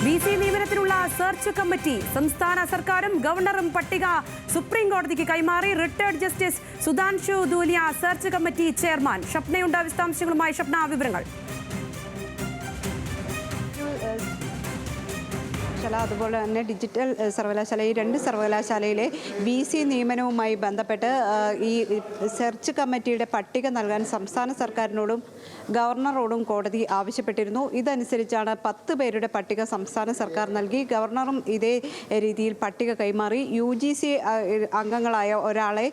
BC നിയമനത്തിനുള്ള search committee സംസ്ഥാന സർക്കാരും ഗവർണറും പട്ടിക സുപ്രീം കോടതിക്ക് കൈമാറി. Retired justice Sudhanshu Dhulia search committee chairman. ഷപ്നയുണ്ട് വിശദാംശങ്ങളുമായി. ഷപ്ന, വിവരങ്ങൾ. അതുപോലെ തന്നെ ഡിജിറ്റൽ സർവകലാശാല, ഈ രണ്ട് സർവകലാശാലയിലെ VC നിയമനവുമായി ബന്ധപ്പെട്ട് ഈ സെർച്ച് കമ്മിറ്റിയുടെ പട്ടിക നൽകാൻ സംസ്ഥാന സർക്കാരിനോടും ഗവർണറോടും കോടതി ആവശ്യപ്പെട്ടിരുന്നു. ഇതനുസരിച്ചാണ് 10 പേരുടെ പട്ടിക സംസ്ഥാന സർക്കാർ നൽകി. ഗവർണറും ഇതേ രീതിയിൽ പട്ടിക കൈമാറി. UGC അംഗങ്ങളായ ഒരാളെ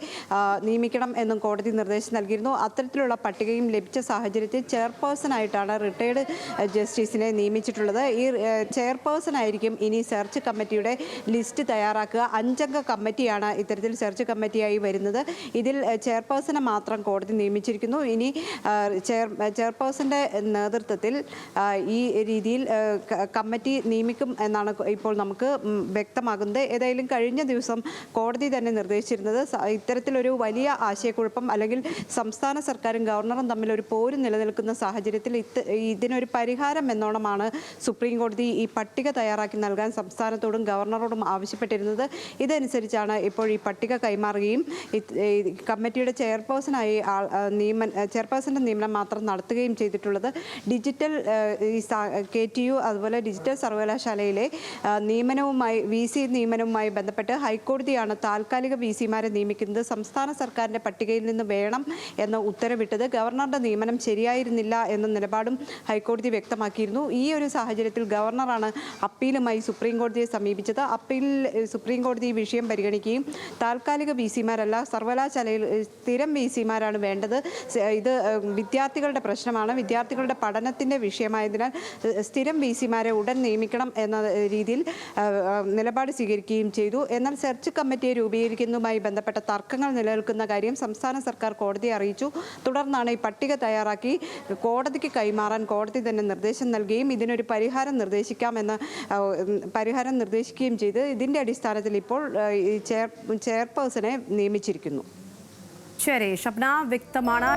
നിയമിക്കണം എന്നും കോടതി നിർദ്ദേശം നൽകിയിരുന്നു. അത്തരത്തിലുള്ള പട്ടികയും ലഭിച്ച സാഹചര്യത്തിൽ ചെയർപേഴ്സണായിട്ടാണ് റിട്ടയർഡ് ജസ്റ്റിസിനെ നിയമിച്ചിട്ടുള്ളത്. ഈ ചെയർപേഴ്സണായിരിക്കും ഇനി സെർച്ച് കമ്മിറ്റിയുടെ ലിസ്റ്റ് തയ്യാറാക്കുക. 5 അംഗ കമ്മിറ്റിയാണ് ഇത്തരത്തിൽ സെർച്ച് കമ്മിറ്റിയായി വരുന്നത്. ഇതിൽ ചെയർപേഴ്സണെ മാത്രം കോടതി നിയമിച്ചിരിക്കുന്നു. ഇനി ചെയർപേഴ്സന്റെ നേതൃത്വത്തിൽ ഈ രീതിയിൽ കമ്മിറ്റി നിയമിക്കും എന്നാണ് ഇപ്പോൾ നമുക്ക് വ്യക്തമാകുന്നത്. ഏതായാലും കഴിഞ്ഞ ദിവസം കോടതി തന്നെ നിർദ്ദേശിച്ചിരുന്നത് ഇത്തരത്തിലൊരു വലിയ ആശയക്കുഴപ്പം അല്ലെങ്കിൽ സംസ്ഥാന സർക്കാരും ഗവർണറും തമ്മിൽ ഒരു പോര് നിലനിൽക്കുന്ന സാഹചര്യത്തിൽ ഇതിനൊരു പരിഹാരം എന്നോണമാണ് സുപ്രീം കോടതി ഈ പട്ടിക തയ്യാറാക്കി നൽകാൻ സംസ്ഥാനത്തോടും ഗവർണറോടും ആവശ്യപ്പെട്ടിരുന്നത്. ഇതനുസരിച്ചാണ് ഇപ്പോൾ ഈ പട്ടിക കൈമാറുകയും കമ്മിറ്റിയുടെ ചെയർപേഴ്സണായി ചെയർപേഴ്സന്റെ നിയമനം മാത്രം നടത്തുകയും ചെയ്തിട്ടുള്ളത്. ഡിജിറ്റൽ KTU അതുപോലെ ഡിജിറ്റൽ സർവകലാശാലയിലെ നിയമനവുമായി VC നിയമനവുമായി ബന്ധപ്പെട്ട് ഹൈക്കോടതിയാണ് താൽക്കാലിക VCമാരെ നിയമിക്കുന്നത് സംസ്ഥാന സർക്കാരിൻ്റെ പട്ടികയിൽ നിന്ന് വേണം എന്ന് ഉത്തരവിട്ടത്. ഗവർണറുടെ നിയമനം ശരിയായിരുന്നില്ല എന്ന നിലപാടും ഹൈക്കോടതി വ്യക്തമാക്കിയിരുന്നു. ഈ ഒരു സാഹചര്യത്തിൽ ഗവർണറാണ് അപ്പീലുമായി സുപ്രീം കോടതിയെ സമീപിച്ചത്. അപ്പീലിൽ സുപ്രീം കോടതി ഈ വിഷയം പരിഗണിക്കുകയും താൽക്കാലിക VCമാരല്ല സർവകലാശാലയിൽ സ്ഥിരം VCമാരാണ് വേണ്ടത്, ഇത് വിദ്യാർത്ഥികളുടെ പ്രശ്നമാണ്, വിദ്യാർത്ഥികളുടെ പഠനത്തിൻ്റെ വിഷയമായതിനാൽ സ്ഥിരം VCമാരെ ഉടൻ നിയമിക്കണം എന്ന രീതിയിൽ നിലപാട് സ്വീകരിക്കുകയും ചെയ്തു. എന്നാൽ സെർച്ച് കമ്മിറ്റിയെ രൂപീകരിക്കുന്നതുമായി ബന്ധപ്പെട്ട തർക്കങ്ങൾ നിലനിൽക്കുന്ന കാര്യം സംസ്ഥാന സർക്കാർ കോടതിയെ അറിയിച്ചു. തുടർന്നാണ് ഈ പട്ടിക തയ്യാറാക്കി കോടതിക്ക് കൈമാറാൻ കോടതി തന്നെ നിർദ്ദേശം നൽകുകയും ഇതിനൊരു പരിഹാരം നിർദ്ദേശിക്കുകയും ചെയ്ത് ഇതിൻ്റെ അടിസ്ഥാനത്തിൽ ഇപ്പോൾ ചെയർപേഴ്സണെ നിയമിച്ചിരിക്കുന്നു. ശരി ഷപ്ന, വ്യക്തമാണ്.